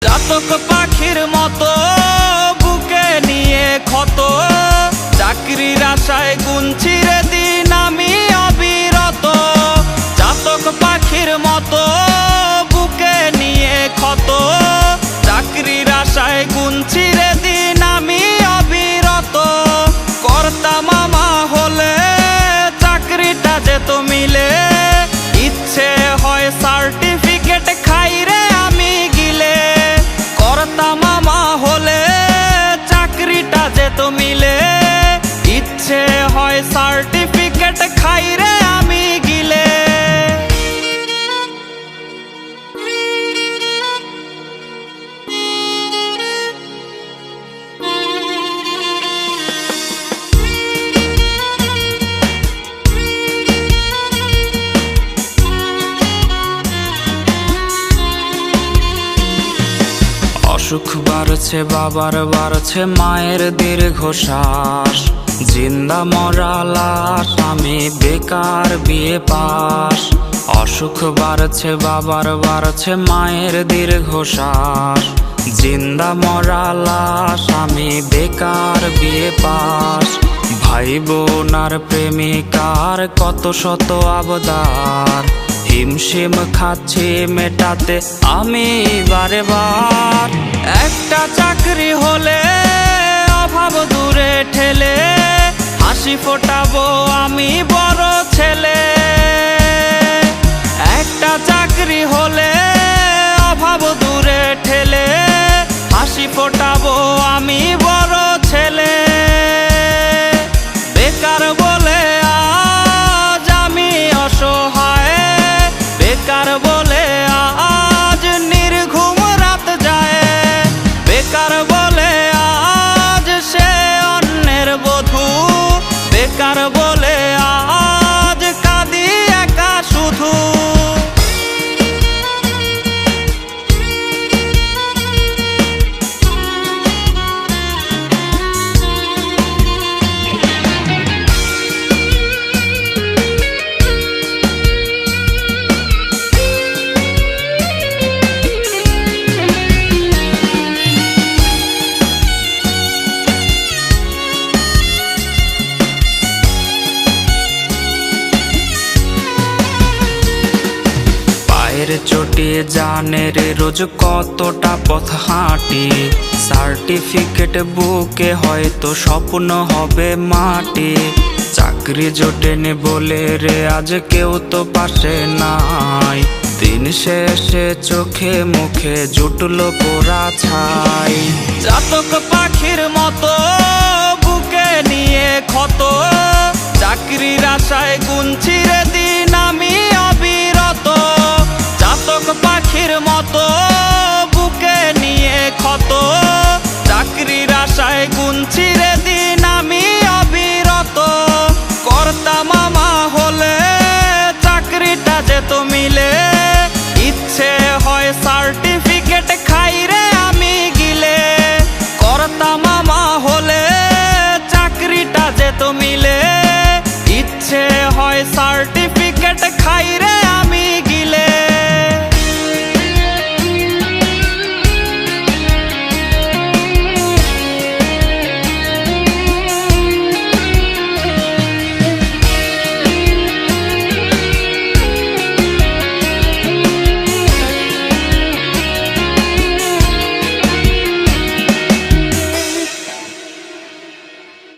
চাতক পাখির মতো বুকে নিয়ে ক্ষত, চাকরির আশায় গুনছি রে দিন আমি অবিরত। চাতক পাখির মতো বুকে নিয়ে ক্ষত, চাকরির আশায় গুনছি রে দিন আমি অবিরত। কর্তা মামা হলে চাকরিটা যেত মিলে, ইচ্ছে হয় সার্টিফিকেট খাই রে আমি গিলে। কর্তা মামা হলে চাকরিটা যেত মিলে, ইচ্ছে হয় সার্টিফিকেট খাই রে আমি গিলে। অসুখ বাড়ছে বাবার বাড়ছে মায়ের দীর্ঘশ্বাস, জিন্দা মরা লাশ আমি বেকার বিয়ে পাস। অসুখ বাড়ছে বাবার বাড়ছে মায়ের দীর্ঘশ্বাস, জিন্দা মরা লাশ আমি বেকার বিয়ে পাস। ভাই বোন আর প্রেমিকার কত শত আবদার, হিমশিম খাচ্ছি মেটাতে আমি বারে বার। একটা চাকরি হলে অভাব দূরে ঠেলে, হাসি ফোটাবো আমি বড় ছেলে। একটা চাকরি হলে অভাব দূরে ঠেলে, হাসি ফোটাবো আমি বড় ছেলে। বেকার বলে আজ আমি অসহায়, বেকার বলে আজ নির্ঘুম রাত যায়। বেকার বলে আজ সে অন্যের বধূ, বেকার বলে আজ কাঁদি একা শুধু। চটি জানের রোজ কতটা পথ হাঁটি, সার্টিফিকেট বুকে হয়তো স্বপ্ন হবে মাটি। চাকরি জোটেনি বলে রে আজ কেউ তো পাশে নাই, দিন শেষে চোখে মুখে জুটলো পোড়া ছাই। চাতক পাখির মতো বুকে নিয়ে ক্ষত, চাকরির আশায় গুনছি রে দিন আমি অবিরত। চাতক পাখির মতো